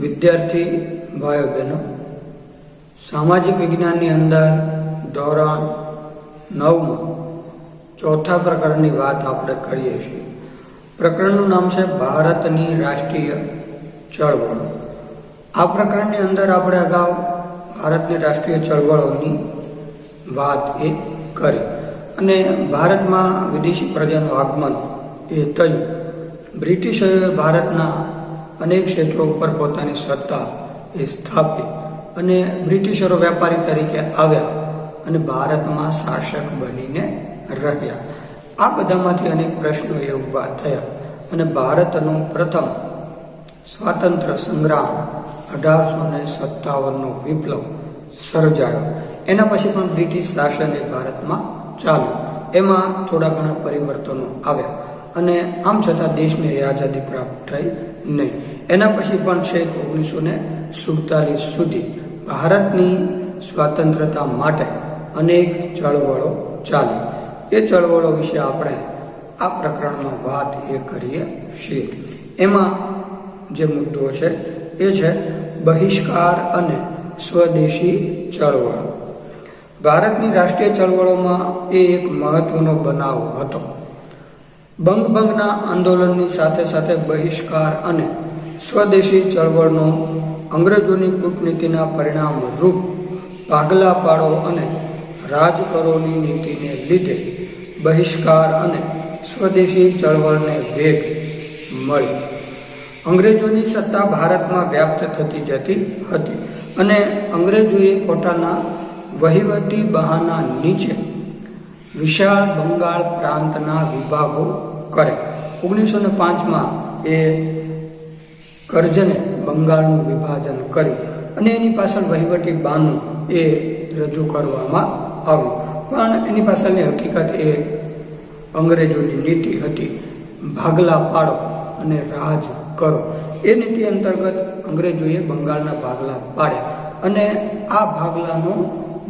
વિદ્યાર્થી ભાઈઓ બહેનો, સામાજિક વિજ્ઞાનની અંદર ધોરણ 9માં ચોથા પ્રકરણની વાત આપણે કરીએ છીએ. પ્રકરણનું નામ છે ભારતની રાષ્ટ્રીય ચળવળો. આ પ્રકરણની અંદર આપણે અગાઉ ભારતની રાષ્ટ્રીય ચળવળોની વાત કરી અને ભારતમાં વિદેશી પ્રજાનું આગમન થયું. બ્રિટિશોએ ભારતના અનેક ક્ષેત્રો ઉપર પોતાની સત્તા સ્થાપી અને બ્રિટિશરો વેપારી તરીકે આવ્યા અને ભારતમાં શાસક બનીને રહ્યા. આ બધામાંથી અનેક પ્રશ્નો ઊભા થયા અને ભારતનો પ્રથમ સ્વાતંત્ર્ય સંગ્રામ 1857નો વિપ્લવ સર્જાયો. એના પછી પણ બ્રિટિશ શાસન ભારતમાં ચાલ્યું. એમાં થોડા ઘણા પરિવર્તનો આવ્યા અને આમ છતાં દેશને આઝાદી પ્રાપ્ત થઈ નહીં. એના પછી પણ છેક 1947 સુધી ભારતની સ્વતંત્રતા માટે અનેક ચળવળો ચાલી. એ ચળવળો વિશે આપણે આ પ્રકરણમાં વાત કરીએ છીએ. એમાં જે મુદ્દો છે એ છે બહિષ્કાર અને સ્વદેશી ચળવળો. ભારતની રાષ્ટ્રીય ચળવળોમાં એ એક મહત્વનો બનાવ હતો. બંગભંગના આંદોલનની સાથે સાથે બહિષ્કાર અને સ્વદેશી ચળવળનો અંગ્રેજોની કૂટનીતિના પરિણામ રૂપ ભાગલા પાડો અને રાજ કરોની નીતિને લીધે બહિષ્કાર અને સ્વદેશી ચળવળને વેગ મળ્યો. અંગ્રેજોની સત્તા ભારતમાં વ્યાપ્ત થતી જતી હતી અને અંગ્રેજોએ પોતાના વહીવટી બહાના નીચે વિશાળ બંગાળ પ્રાંતના વિભાગો કરે. 1905માં એ કરજને બંગાળનું વિભાજન કર્યું અને એની પાછળ વહીવટી બાનું એ રજૂ કરવામાં આવ્યું. પણ એની પાછળની હકીકત એ અંગ્રેજોની નીતિ હતી, ભાગલા પાડો અને રાજ કરો. એ નીતિ અંતર્ગત અંગ્રેજોએ બંગાળના ભાગલા પાડ્યા અને આ ભાગલાનો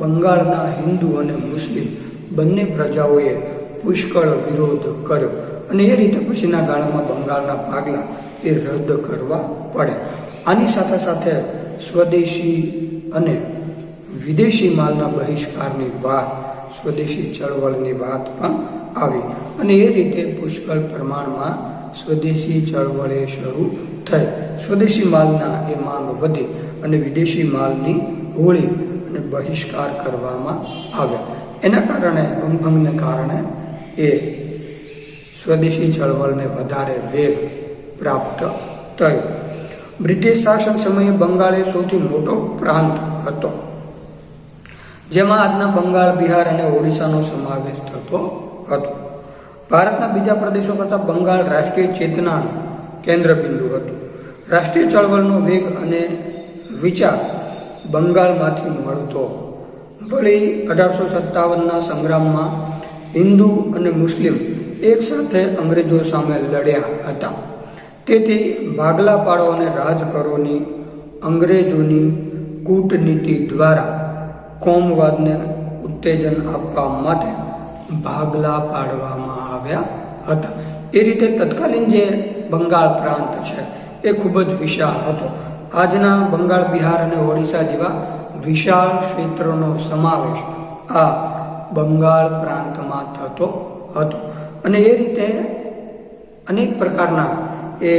બંગાળના હિન્દુ અને મુસ્લિમ બંને પ્રજાઓએ પુષ્કળ વિરોધ કર્યો અને એ રીતે પછીના ગાળામાં બંગાળના ભાગલા એ રદ કરવા પડે. આની સાથે સાથે સ્વદેશી અને વિદેશી માલના બહિષ્કારની વાત, સ્વદેશી ચળવળની વાત પણ આવી અને એ રીતે પુષ્કળ પ્રમાણમાં સ્વદેશી ચળવળે શરૂ થઈ. સ્વદેશી માલના એ માંગ વધી અને વિદેશી માલની હોળી અને બહિષ્કાર કરવામાં આવ્યા. એના કારણે બંગભંગને કારણે એ સ્વદેશી ચળવળને વધારે વેગ પ્રાપ્ત થયો. બ્રિટિશ શાસન સમયે બંગાળ એ સૌથી મોટો પ્રાંત હતો, જેમાં આજના બંગાળ, બિહાર અને ઓડિશાનો સમાવેશ થતો હતો. ભારતના બીજા પ્રદેશો કરતાં બંગાળ રાષ્ટ્રીય ચેતનાનું કેન્દ્રબિંદુ હતું. રાષ્ટ્રીય ચળવળનો વેગ અને વિચાર બંગાળમાંથી મળતો. વળી 1857ના સંગ્રામમાં હિન્દુ અને મુસ્લિમ એક સાથે અંગ્રેજો સામે લડ્યા હતા. તેથી ભાગલા પાડો અને રાજ કરોની અંગ્રેજોની કૂટનીતિ દ્વારા કોમવાદને ઉત્તેજન આપવા માટે ભાગલા પાડવામાં આવ્યા હતા. એ રીતે તત્કાલીન જે બંગાળ પ્રાંત છે એ ખૂબ જ વિશાળ હતો. આજના બંગાળ, બિહાર અને ઓડિશા જેવા વિશાળ ક્ષેત્રનો સમાવેશ આ બંગાળ પ્રાંતમાં થતો હતો અને એ રીતે અનેક પ્રકારના એ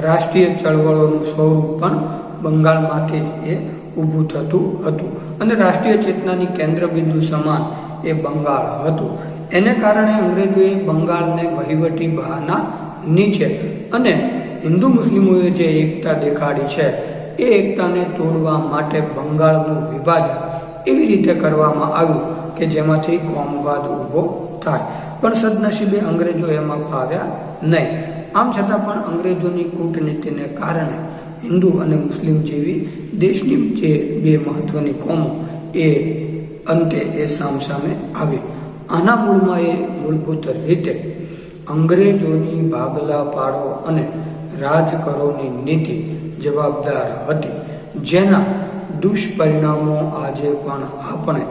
રાષ્ટ્રીય ચળવળોનું સ્વરૂપ પણ બંગાળમાંથી જ એ ઊભું થતું હતું અને રાષ્ટ્રીય ચેતનાની કેન્દ્રબિંદુ સમાન એ બંગાળ હતું. એને કારણે અંગ્રેજોએ બંગાળને વહીવટી બહાના નીચે અને હિન્દુ મુસ્લિમોએ જે એકતા દેખાડી છે એ એકતાને તોડવા માટે બંગાળનું વિભાજન એવી રીતે કરવામાં આવ્યું કે જેમાંથી કોમવાદ ઊભો થાય. પણ સદનસીબે અંગ્રેજો એમાં ફાવ્યા નહીં. આમ છતાં પણ અંગ્રેજોની કૂટનીતિને કારણે હિન્દુ અને મુસ્લિમ જેવી દેશની જે બે મહત્વની કોમો એ અંતે એ સામસામે આવી. આના મૂળમાં એ મૂળભૂત રીતે અંગ્રેજોની ભાગલા પાડો અને રાજ કરોની નીતિ જવાબદાર હતી, જેના દુષ્પરિણામો આજે પણ આપણે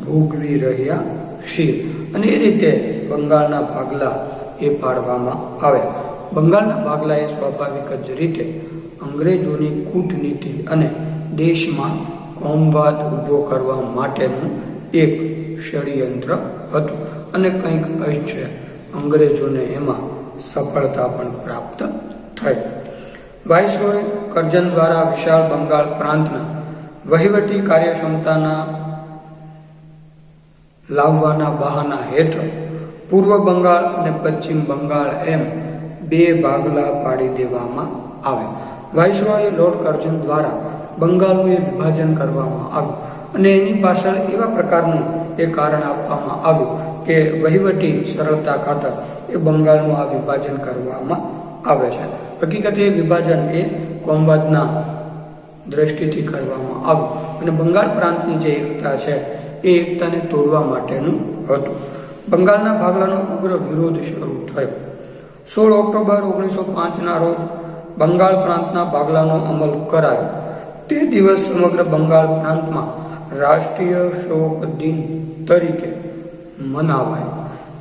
ભોગવી રહ્યા છીએ. અને એ રીતે બંગાળના ભાગલા એ પાડવામાં આવ્યા. બંગાળના ભાગલા એ સ્વાભાવિક જ રીતે અંગ્રેજોની કૂટનીતિ અને દેશમાં કોમવાદ ઊભો કરવા માટેનું એક ષડયંત્ર હતું અને કંઈક અંશે અંગ્રેજોને એમાં સફળતા પણ પ્રાપ્ત થઈ. વાઇસરોય કરજન દ્વારા વિશાળ બંગાળ પ્રાંતના વહીવટી કાર્યક્ષમતાના લાવવાના બહાના હેઠળ પૂર્વ બંગાળ અને પશ્ચિમ બંગાળ એમ બે ભાગલા પાડી દેવામાં આવ્યા. વાઇસરોય લોર્ડ કરજન દ્વારા બંગાળનું વિભાજન કરવામાં આવ્યું અને એની પાછળ એવા પ્રકારનું એ કારણ આપવામાં આવ્યું કે વહીવટી સરળતા ખાતર એ બંગાળનું આ વિભાજન કરવામાં આવે છે. હકીકતે વિભાજન એ કોમવાદના દ્રષ્ટિથી કરવામાં આવ્યું અને બંગાળ પ્રાંતની જે એકતા છે એ એકતાને તોડવા માટેનું હતું. બંગાળના ભાગલાનો ઉગ્ર વિરોધ શરૂ થયો. 16 ઓક્ટોબર 1905ના રોજ બંગાળ પ્રાંતના ભાગલાનો અમલ કરાયો. તે દિવસ સમગ્ર બંગાળ પ્રાંતમાં રાષ્ટ્રીય શોક દિન તરીકે મનાવાયો.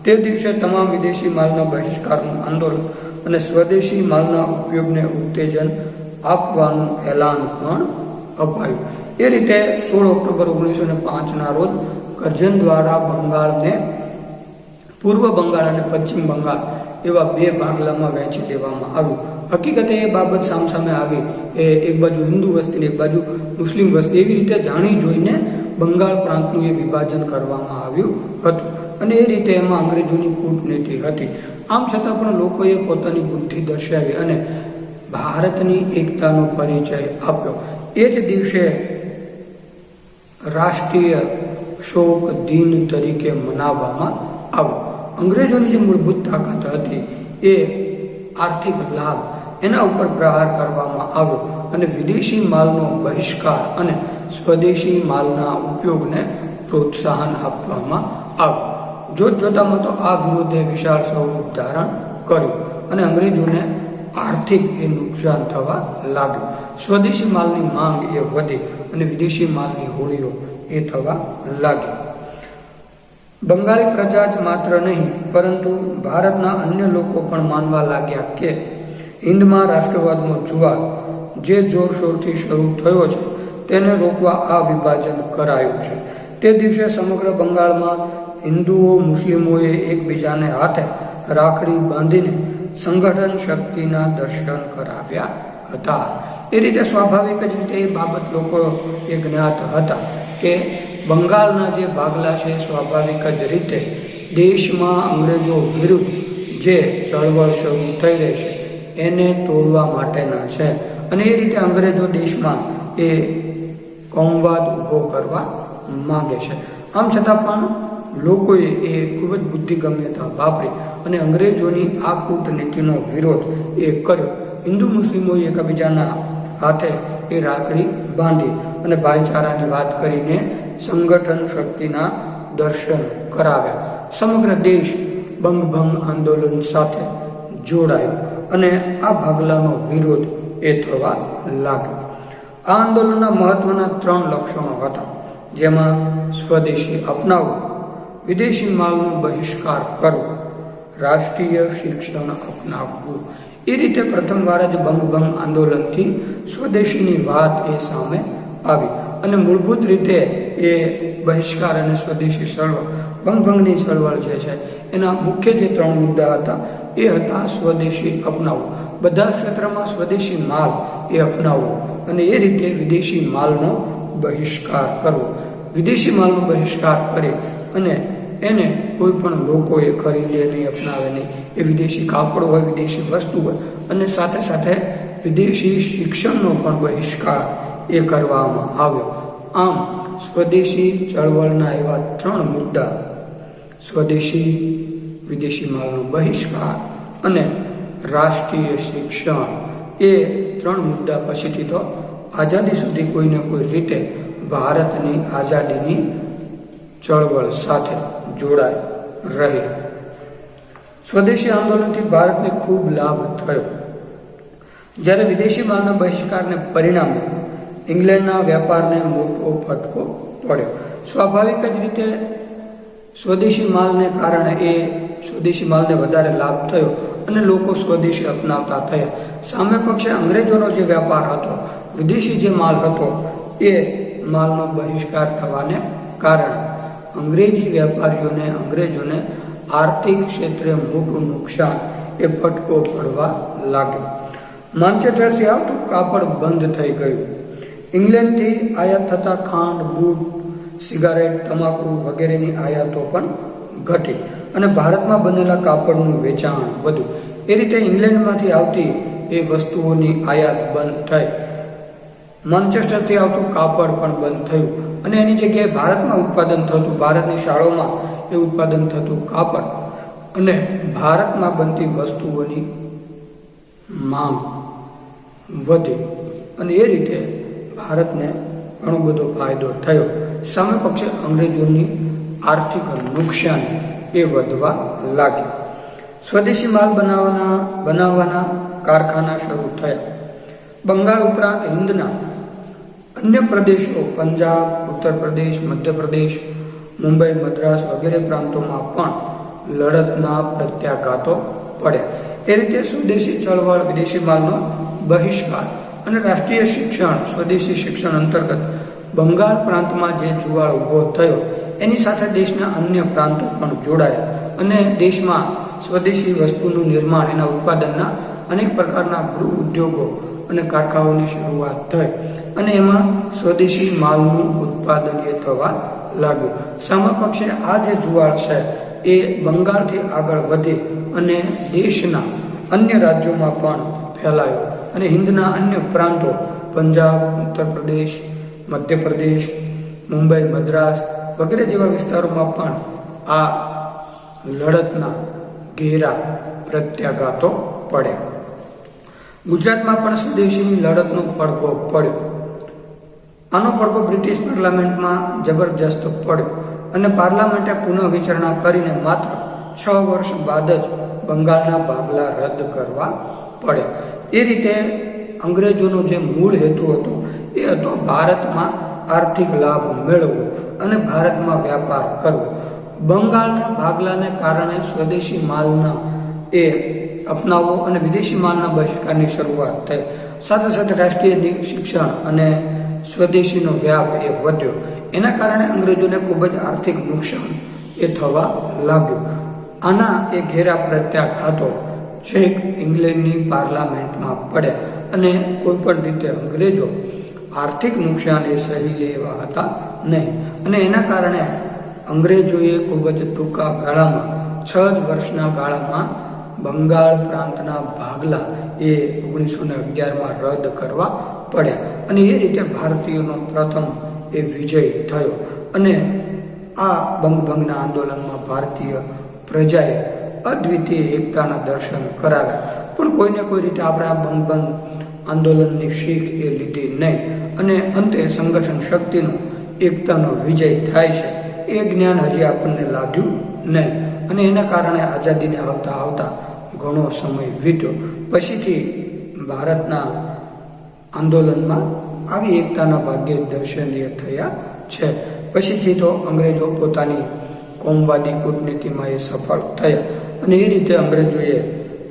તે દિવસે તમામ વિદેશી માલના બહિષ્કારનું આંદોલન અને સ્વદેશી માલના ઉપયોગને ઉત્તેજન આપવાનું એલાન પણ અપાયું. એ રીતે 16 ઓક્ટોબર 1905ના રોજ કરજન દ્વારા બંગાળને પૂર્વ બંગાળ અને પશ્ચિમ બંગાળ એવા બે ભાગલામાં વહેંચી દેવામાં આવ્યું. હકીકતે એ બાબત સામસામે આવી. એ એક બાજુ હિન્દુ વસ્તી એક બાજુ મુસ્લિમ વસ્તી, એવી રીતે જાણી જોઈને બંગાળ પ્રાંતનું એ વિભાજન કરવામાં આવ્યું હતું અને એ રીતે એમાં અંગ્રેજોની કૂટનીતિ હતી. આમ છતાં પણ લોકોએ પોતાની બુદ્ધિ દર્શાવી અને ભારતની એકતાનો પરિચય આપ્યો. એ જ દિવસે રાષ્ટ્રીય શોક દિન તરીકે મનાવવામાં આવ્યો. અંગ્રેજોની જે મૂળભૂત તાકાત હતી એ આર્થિક લાભ એના ઉપર પ્રહાર કરવામાં આવ્યો અને વિદેશી માલનો બહિષ્કાર અને સ્વદેશી માલના ઉપયોગને પ્રોત્સાહન આપવામાં આવ્યું. જોતજોતામાં તો આ વિરોધે વિશાળ સ્વરૂપ ધારણ કર્યું અને અંગ્રેજોને આર્થિક એ નુકસાન થવા લાગ્યું. સ્વદેશી માલની માંગ એ વધી અને વિદેશી માલની હોળીઓ એ થવા લાગી. બંગાળી પ્રજા જ માત્ર નહીં પરંતુ ભારતના અન્ય લોકો પણ માનવા લાગ્યા કે હિન્દમાં રાષ્ટ્રવાદનો જુવાળ જે જોરશોરથી શરૂ થયો છે તેને રોકવા આ વિભાજન કરાયું છે. તે દિવસે સમગ્ર બંગાળમાં હિન્દુઓ મુસ્લિમોએ એકબીજાને હાથે રાખડી બાંધીને સંગઠન શક્તિના દર્શન કરાવ્યા હતા. એ રીતે સ્વાભાવિક જ રીતે એ બાબત લોકો એ જ્ઞાત હતા કે બંગાળના જે ભાગલા છે સ્વાભાવિક જ રીતે દેશમાં અંગ્રેજો વિરુદ્ધ જે ચળવળ શરૂ થઈ રહી છે એને તોડવા માટેના છે અને એ રીતે અંગ્રેજો દેશમાં એ કોમવાદ ઊભો કરવા માંગે છે. આમ છતાં પણ લોકોએ એ ખૂબ જ બુદ્ધિગમ્યતા વાપરી અને અંગ્રેજોની આ કૂટનીતિનો વિરોધ એ કર્યો. હિન્દુ મુસ્લિમોએ એકબીજાના હાથે એ રાખડી બાંધી અને ભાઈચારાની વાત કરીને સંગઠન શક્તિના દર્શન કરાવ્યા. સમગ્ર દેશ બંગભંગ આંદોલન સાથે જોડાયો અને આ ભાગલાનો વિરોધ એ થવા લાગ્યો. આ આંદોલનના મહત્વના 3 લક્ષણો હતા, જેમાં સ્વદેશી અપનાવવું, વિદેશી માલનો બહિષ્કાર કરવો, રાષ્ટ્રીય શિક્ષણ અપનાવવું. એ રીતે પ્રથમવાર જ બંગભંગ આંદોલનથી સ્વદેશીની વાત એ સામે આવી અને મૂળભૂત રીતે એ બહિષ્કાર અને સ્વદેશી ચળવળ, બંગભંગની ચળવળ જે છે એના મુખ્ય જે 3 મુદ્દા હતા એ હતા સ્વદેશી અપનાવવું, બધા ક્ષેત્રમાં સ્વદેશી માલ એ અપનાવવો અને એ રીતે વિદેશી માલનો બહિષ્કાર કરવો. વિદેશી માલનો બહિષ્કાર કરે અને એને કોઈ પણ લોકોએ ખરીદે નહીં, અપનાવે નહીં. એ વિદેશી કાપડ હોય, વિદેશી વસ્તુ હોય અને સાથે સાથે વિદેશી શિક્ષણનો પણ બહિષ્કાર એ કરવામાં આવ્યો. આમ સ્વદેશી ચળવળના એવા 3 મુદ્દા, સ્વદેશી, વિદેશી માલનો બહિષ્કાર અને રાષ્ટ્રીય શિક્ષણ, એ 3 મુદ્દા પછીથી તો આઝાદી સુધી કોઈને કોઈ રીતે ભારતની આઝાદીની ચળવળ સાથે જોડાઈ રહ્યા. સ્વદેશી આંદોલનથી ભારતને ખૂબ લાભ થયો. જ્યારે વિદેશી માલના બહિષ્કારને પરિણામે ઇંગ્લેન્ડના વેપારને મોટો ફટકો પડ્યો. સ્વાભાવિક જ રીતે સ્વદેશી માલને કારણે એ સ્વદેશી માલને વધારે લાભ થયો અને લોકો સ્વદેશી અપનાવતા થયા. સામે પક્ષે અંગ્રેજોનો જે વ્યાપાર હતો, વિદેશી જે માલ હતો, એ માલનો બહિષ્કાર થવાને કારણે અંગ્રેજોને આર્થિક ક્ષેત્રે મોટું નુકસાન એ ફટકો પડવા લાગ્યો. માન્ચેસ્ટરથી આવતું કાપડ બંધ થઈ ગયું. ઇંગ્લેન્ડથી આયાત થતા ખાંડ, બૂટ, સિગારેટ, તમાકુ વગેરેની આયાતો પણ ઘટી અને ભારતમાં બનેલા કાપડનું વેચાણ વધ્યું. એ રીતે ઇંગ્લેન્ડમાંથી આવતી એ વસ્તુઓની આયાત બંધ થઈ. માન્ચેસ્ટરથી આવતું કાપડ પણ બંધ થયું અને એની જગ્યાએ ભારતમાં ઉત્પાદન થતું, ભારતની શાળાઓમાં એ ઉત્પાદન થતું કાપડ અને ભારતમાં બનતી વસ્તુઓની માંગ વધી અને એ રીતે ભારતને ઘણો બધો ફાયદો થયો. સામે પક્ષે અંગ્રેજોની આર્થિક નુકસાન એ વધવા લાગ્યું. સ્વદેશી માલ બનાવવાના કારખાના શરૂ થયા. બંગાળ ઉપરાંત હિન્દના અન્ય પ્રદેશો, પંજાબ, ઉત્તર પ્રદેશ, મધ્યપ્રદેશ, મુંબઈ, મદ્રાસ વગેરે પ્રાંતોમાં પણ લડતના પ્રત્યાઘાતો પડ્યા. એ રીતે સ્વદેશી ચળવળ, વિદેશી માલનો બહિષ્કાર અને રાષ્ટ્રીય શિક્ષણ, સ્વદેશી શિક્ષણ અંતર્ગત બંગાળ પ્રાંતમાં જે જુવાળ ઉભો થયો એની સાથે દેશના અન્ય પ્રાંતો પણ જોડાયા અને દેશમાં સ્વદેશી વસ્તુનું નિર્માણ, એના ઉત્પાદનના અનેક પ્રકારના ગૃહ ઉદ્યોગો અને કારખાનાઓની શરૂઆત થઈ અને એમાં સ્વદેશી માલનું ઉત્પાદન એ થવા લાગ્યું. સામા પક્ષે આ જે જુવાળ છે એ બંગાળથી આગળ વધી અને દેશના અન્ય રાજ્યોમાં પણ ફેલાયો અને હિન્દના અન્ય પ્રાંતો, પંજાબ, ઉત્તર પ્રદેશ, મધ્યપ્રદેશ, મુંબઈ, મદ્રાસ વગેરે જેવા વિસ્તારોમાં પણ આ લડતના ઘેરા પ્રત્યાઘાતો પડ્યા. ગુજરાતમાં પણ સ્વદેશીની લડતનો પડઘો પડ્યો. આનો પડઘો બ્રિટિશ પાર્લામેન્ટમાં જબરજસ્ત પડ્યો અને પાર્લામેન્ટે પુનઃ વિચારણા કરીને માત્ર 6 વર્ષ બાદ જ બંગાળના ભાગલા રદ કરવા પડ્યા. એ રીતે અંગ્રેજોનો જે મૂળ હેતુ હતો એ હતો ભારતમાં આર્થિક લાભ મેળવવો અને ભારતમાં વ્યાપાર કરવો. બંગાળના ભાગલાને કારણે સ્વદેશી માલના એ અપનાવવો અને વિદેશી માલના બહિષ્કારની શરૂઆત થઈ. સાથે સાથે રાષ્ટ્રીય શિક્ષણ અને સ્વદેશીનો વ્યાપ એ વધ્યો. એના કારણે અંગ્રેજોને ખૂબ જ આર્થિક નુકસાન એ થવા લાગ્યું. આના એ ઘેરા પ્રત્યાઘાતો છેક ઇંગ્લેન્ડની પાર્લામેન્ટમાં પડ્યા અને કોઈ પણ રીતે અંગ્રેજો આર્થિક નુકસાન એ સહી લેવા હતા નહીં અને એના કારણે અંગ્રેજોએ ખૂબ જ ટૂંકા ગાળામાં 6 જ વર્ષના ગાળામાં બંગાળ પ્રાંતના ભાગલા એ 1911માં રદ કરવા પડ્યા અને એ રીતે ભારતીયોનો પ્રથમ એ વિજય થયો અને આ બંગભંગના આંદોલનમાં ભારતીય પ્રજાએ અદ્વિતીય એકતાના દર્શન કરાવ્યા. પણ કોઈને કોઈ રીતે આપણે આ બંગભંગ આંદોલનની શીખ એ લીધી નહીં અને અંતે સંગઠન શક્તિનો, એકતાનો વિજય થાય છે એ જ્ઞાન હજી આપણને લાગ્યું નહીં અને એના કારણે આઝાદીને આવતા ઘણો સમય વીત્યો. પછીથી ભારતના આંદોલનમાં આવી એકતાના ભાગ્ય દર્શનીય થયા છે. પછીથી તો અંગ્રેજો પોતાની કોમવાદી કૂટનીતિમાં એ સફળ થયા અને એ રીતે અંગ્રેજોએ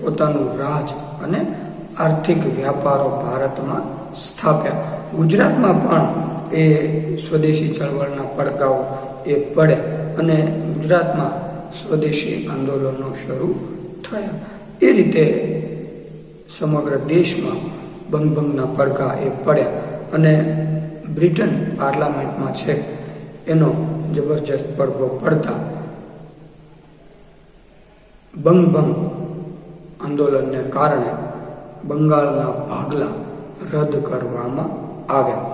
પોતાનું રાજ અને આર્થિક વ્યાપારો ભારતમાં સ્થાપ્યા. ગુજરાતમાં પણ એ સ્વદેશી ચળવળના પડઘાઓ એ પડ્યા અને ગુજરાતમાં સ્વદેશી આંદોલનો શરૂ થયા. એ રીતે સમગ્ર દેશમાં બંગભંગના પડઘા એ પડ્યા અને બ્રિટન પાર્લામેન્ટમાં છે એનો જબરજસ્ત પડઘો પડતા બંગભંગ આંદોલનને કારણે બંગાળના ભાગલા રદ કરવામાં આવ્યા.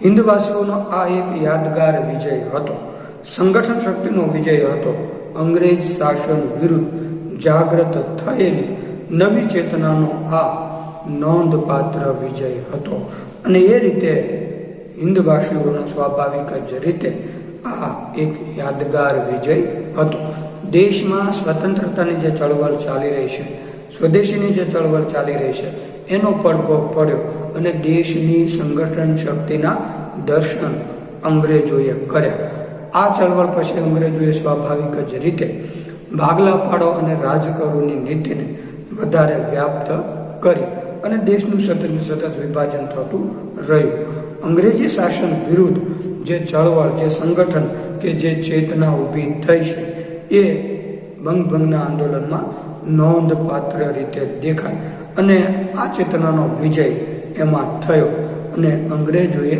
હિન્દવાસીઓનો આ એક યાદગાર વિજય હતો. સંગઠન શક્તિનો વિજય હતો. અંગ્રેજ શાસન વિરુદ્ધ જાગૃત થયેલી નવી ચેતનાનો આ નોંધપાત્ર વિજય હતો અને એ રીતે હિન્દવાસીઓનો સ્વાભાવિક જ રીતે આ એક યાદગાર વિજય હતો. દેશમાં સ્વતંત્રતાની જે ચળવળ ચાલી રહી છે, સ્વદેશીની જે ચળવળ ચાલી રહી છે એનો પડઘો પડ્યો અને દેશની સંગઠન શક્તિના દર્શન અંગ્રેજોએ કર્યા. આ ચળવળ પછી અંગ્રેજોએ સ્વાભાવિક જ રીતે ભાગલા પાડો અને રાજ કરોની નીતિને વધારે વ્યાપ્ત કરી અને દેશનું સતત વિભાજન થતું રહ્યું. અંગ્રેજી શાસન વિરુદ્ધ જે ચળવળ, જે સંગઠન કે જે ચેતના ઊભી થઈ છે એ બંગભંગના આંદોલનમાં નોંધપાત્ર રીતે દેખાય અને આ ચેતનાનો વિજય એમાં થયો અને અંગ્રેજોએ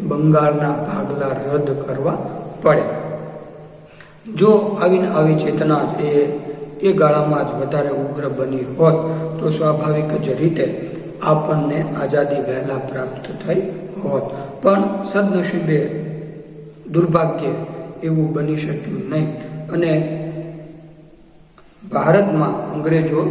બંગાળના ભાગલા રદ કરવા પડ્યા. જો આવી ચેતના એ ગાળામાં જ વધારે ઉગ્ર બની હોત તો સ્વાભાવિક જ રીતે આપણને આઝાદી વહેલા પ્રાપ્ત થઈ હોત. પણ સદનસીબે દુર્ભાગ્ય એવું બની શક્યું નહીં અને ભારતમાં અંગ્રેજો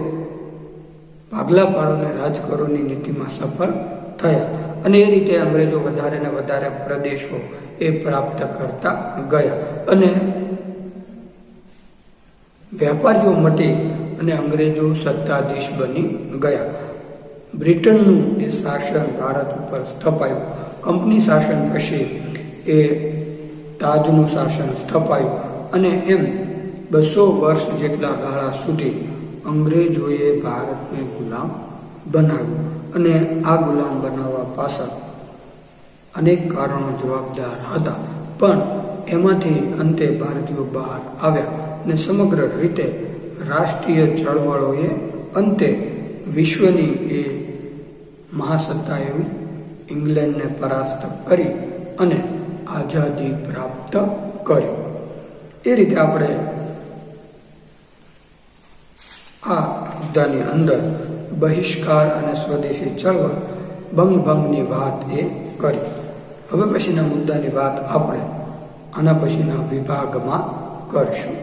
ભાગલા પાડોને રાજ કરોની નીતિમાં સફળ થયા અને એ રીતે અંગ્રેજો વધારે ને વધારે પ્રદેશો એ પ્રાપ્ત કરતા ગયા અને વેપારીઓ મટી અને અંગ્રેજો સત્તાધીશ બની ગયા. બ્રિટનનું એ શાસન ભારત ઉપર સ્થપાયું. કંપની શાસન પછી એ તાજનું શાસન સ્થપાયું અને એમ 200 વર્ષ જેટલા ગાળા સુધી અંગ્રેજોએ ભારતને ગુલામ બનાવ્યું અને આ ગુલામ બનાવવા પાછળ અનેક કારણો જવાબદાર હતા. પણ એમાંથી અંતે ભારતીયો બહાર આવ્યા અને સમગ્ર રીતે રાષ્ટ્રીય ચળવળોએ અંતે વિશ્વની એ મહાસત્તા એવી ઇંગ્લેન્ડને પરાસ્ત કરી અને આઝાદી પ્રાપ્ત કરી. એ રીતે આપણે આ મુદ્દાની અંદર બહિષ્કાર અને સ્વદેશી ચળવળ બંગભંગની વાત એ કરી. હવે પછીના મુદ્દાની વાત આપણે આના પછીના વિભાગમાં કરશું.